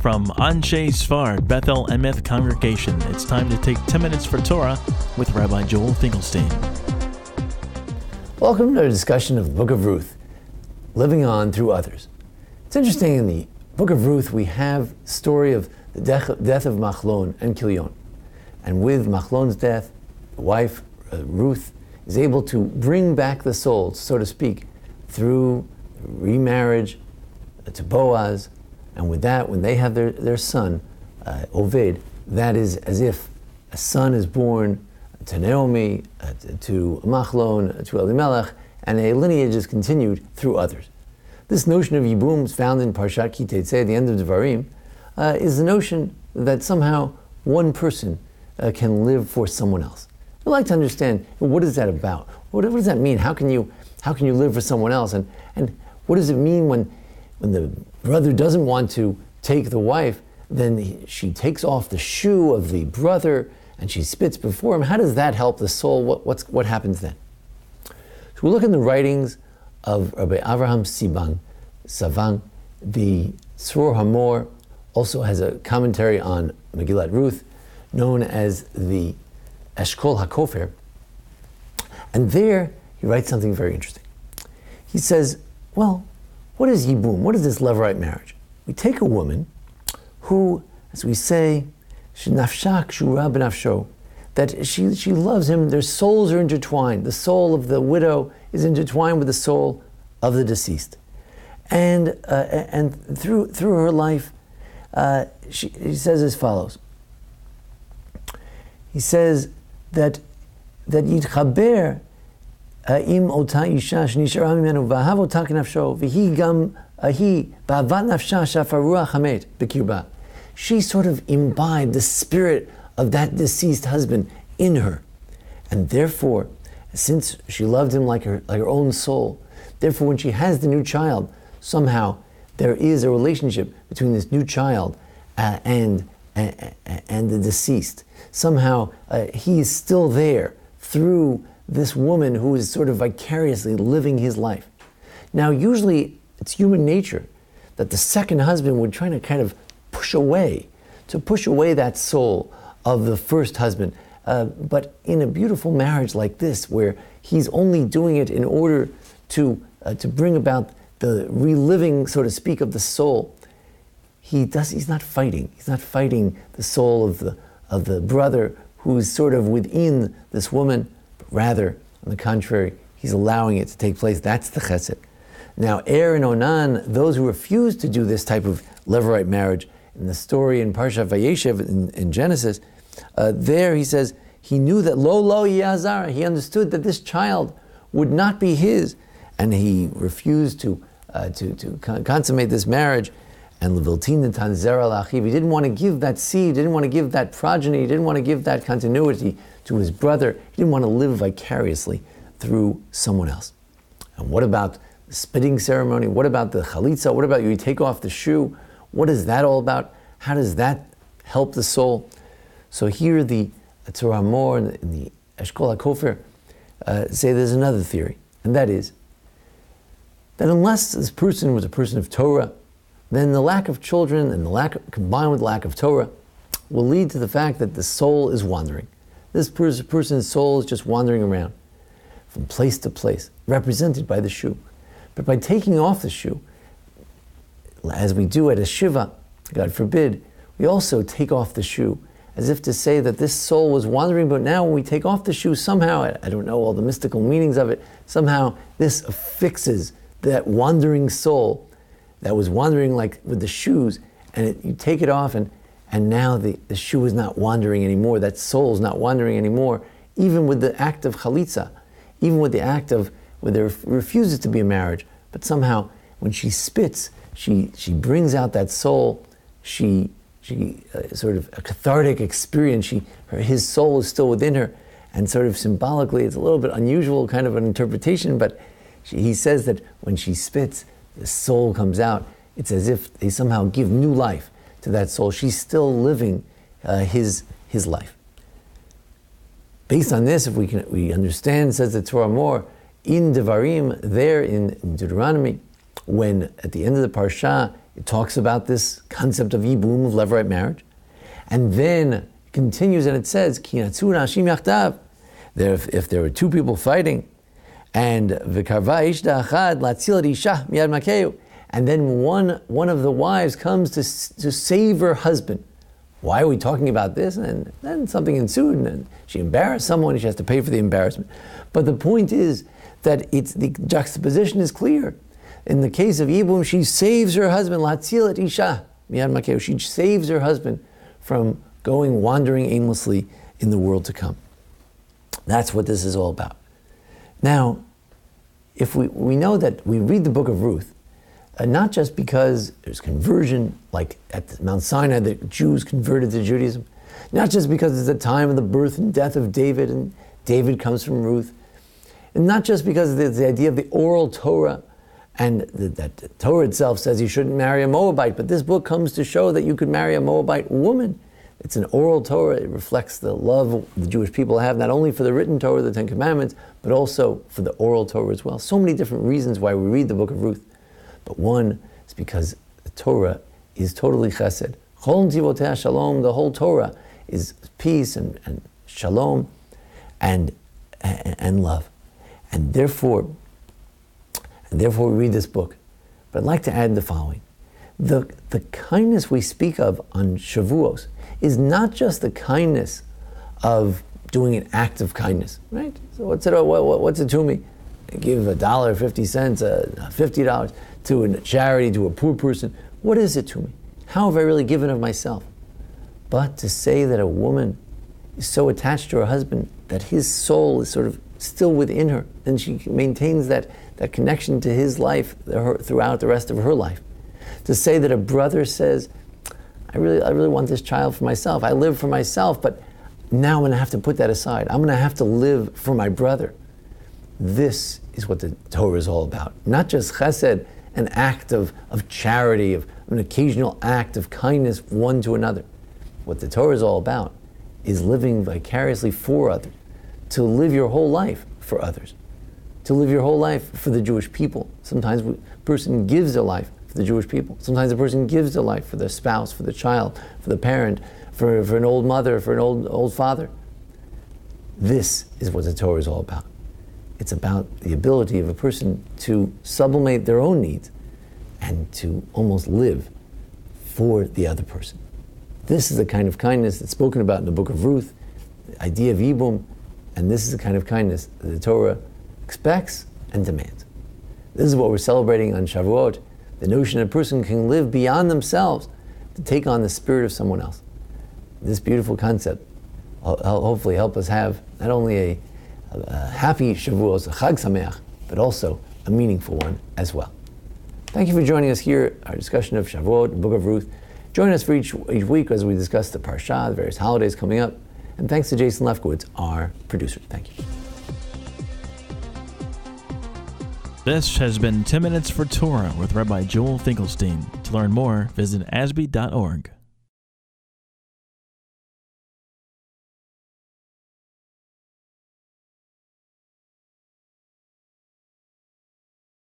From Anshe Sfard Bethel Emeth Congregation, it's time to take 10 minutes for Torah with Rabbi Joel Finkelstein. Welcome to our discussion of the book of Ruth, living on through others. It's interesting, in the book of Ruth we have the story of the death of Machlon and Kilion. And with Machlon's death, the wife, Ruth, is able to bring back the souls, so to speak, through remarriage to Boaz. And with that, when they have their son, Oved, that is as if a son is born to Naomi, to Machlon, to Elimelech, and a lineage is continued through others. This notion of Yibum is found in Parshat Ki Tetzei at the end of Devarim, is the notion that somehow one person can live for someone else. I'd like to understand, what is that about? What does that mean? How can you live for someone else? And what does it mean when the brother doesn't want to take the wife, then she takes off the shoe of the brother and she spits before him? How does that help the soul? What happens then? So we look in the writings of Rabbi Avraham Savang. The Tzror Hamor also has a commentary on Megillat Ruth, known as the Eshkol HaKofer. And there he writes something very interesting. He says, well, what is Yibum? What is this Levirate marriage? We take a woman who, as we say, Shenafsha Kshura b'nafsho, that she loves him, their souls are intertwined. The soul of the widow is intertwined with the soul of the deceased. And through her life, he says as follows. He says that Yitchaber im ota isha shnishara mimenu v'ahav ota k'nafsho v'hi gam hi ba'avat nafsha shafaruach hamet b'kirba. She sort of imbibed the spirit of that deceased husband in her, and therefore, since she loved him like her own soul, therefore when she has the new child, somehow there is a relationship between this new child and the deceased. Somehow he is still there through this woman who is sort of vicariously living his life. Now, usually it's human nature that the second husband would try to kind of push away that soul of the first husband. But in a beautiful marriage like this, where he's only doing it in order to bring about the reliving, so to speak, of the soul, he's not fighting. He's not fighting the soul of the brother who's sort of within this woman, but rather, on the contrary, he's allowing it to take place. That's the chesed. Now, Er and Onan, those who refuse to do this type of Levirate marriage, in the story in Parshat Vayeshev in Genesis, there he says, he knew that lo yehazara, he understood that this child would not be his, and he refused to consummate this marriage. And Leviltin Natan Zera L'Achiv, he didn't want to give that seed, didn't want to give that progeny, he didn't want to give that continuity to his brother. He didn't want to live vicariously through someone else. And what about the spitting ceremony? What about the chalitza? What about you take off the shoe? What is that all about? How does that help the soul? So here the Tzror Hamor and the Eshkol HaKofer say there's another theory, and that is that unless this person was a person of Torah, then the lack of children and combined with the lack of Torah will lead to the fact that the soul is wandering. This person's soul is just wandering around from place to place, represented by the shoe. But by taking off the shoe, as we do at a shiva, God forbid, we also take off the shoe, as if to say that this soul was wandering, but now when we take off the shoe, somehow, I don't know all the mystical meanings of it, somehow this fixes that wandering soul that was wandering like with the shoes, and you take it off, and now the shoe is not wandering anymore, that soul is not wandering anymore, even with the act of chalitza, even with the act of, where there refuses to be a marriage, but somehow when she spits, she brings out that soul, she sort of a cathartic experience, his soul is still within her, and sort of symbolically, it's a little bit unusual kind of an interpretation, but he says that when she spits, the soul comes out. It's as if they somehow give new life to that soul. She's still living his life. Based on this, if we understand, says the Torah more, in Devarim, there in Deuteronomy, when at the end of the Parsha, It talks about this concept of Yibum, of levirate marriage. And then it continues and it says, Ki natzu nashim yachdav. If there were two people fighting, and v'karva ishda achad latzil et isha miyad makeu, and then one of the wives comes to save her husband. Why are we talking about this? And then something ensued, and she embarrassed someone, and she has to pay for the embarrassment. But the point is that the juxtaposition is clear. In the case of Yibum, she saves her husband, latzil et isha miyad makeu. She saves her husband from wandering aimlessly in the world to come. That's what this is all about. Now, if we know that we read the book of Ruth, not just because there's conversion, like at Mount Sinai, the Jews converted to Judaism, not just because it's the time of the birth and death of David, and David comes from Ruth, and not just because there's the idea of the oral Torah, and that the Torah itself says you shouldn't marry a Moabite, but this book comes to show that you could marry a Moabite woman. It's an oral Torah. It reflects the love the Jewish people have, not only for the written Torah, the Ten Commandments, but also for the oral Torah as well. So many different reasons why we read the book of Ruth. But one is because the Torah is totally chesed. Chol tivotei shalom, the whole Torah is peace and shalom and love. And therefore we read this book. But I'd like to add the following. The kindness we speak of on Shavuos is not just the kindness of doing an act of kindness, right? So what's it to me? I give $1.50, $50 to a charity, to a poor person. What is it to me? How have I really given of myself? But to say that a woman is so attached to her husband that his soul is sort of still within her, and she maintains that connection to his life throughout the rest of her life. To say that a brother says, I really want this child for myself. I live for myself, but now I'm going to have to put that aside. I'm going to have to live for my brother. This is what the Torah is all about. Not just chesed, an act of charity, of an occasional act of kindness one to another. What the Torah is all about is living vicariously for others. To live your whole life for others. To live your whole life for the Jewish people. Sometimes a person gives their life for the Jewish people. Sometimes a person gives their life for their spouse, for the child, for the parent, for an old mother, for an old father. This is what the Torah is all about. It's about the ability of a person to sublimate their own needs and to almost live for the other person. This is the kind of kindness that's spoken about in the book of Ruth, the idea of Yibum, and this is the kind of kindness that the Torah expects and demands. This is what we're celebrating on Shavuot, the notion that a person can live beyond themselves to take on the spirit of someone else. This beautiful concept will hopefully help us have not only a happy Shavuot, a Chag Sameach, but also a meaningful one as well. Thank you for joining us here, our discussion of Shavuot, the book of Ruth. Join us for each week as we discuss the Parsha, the various holidays coming up. And thanks to Jason Lefkowitz, our producer. Thank you. This has been 10 Minutes for Torah with Rabbi Joel Finkelstein. To learn more, visit ASBEE.org.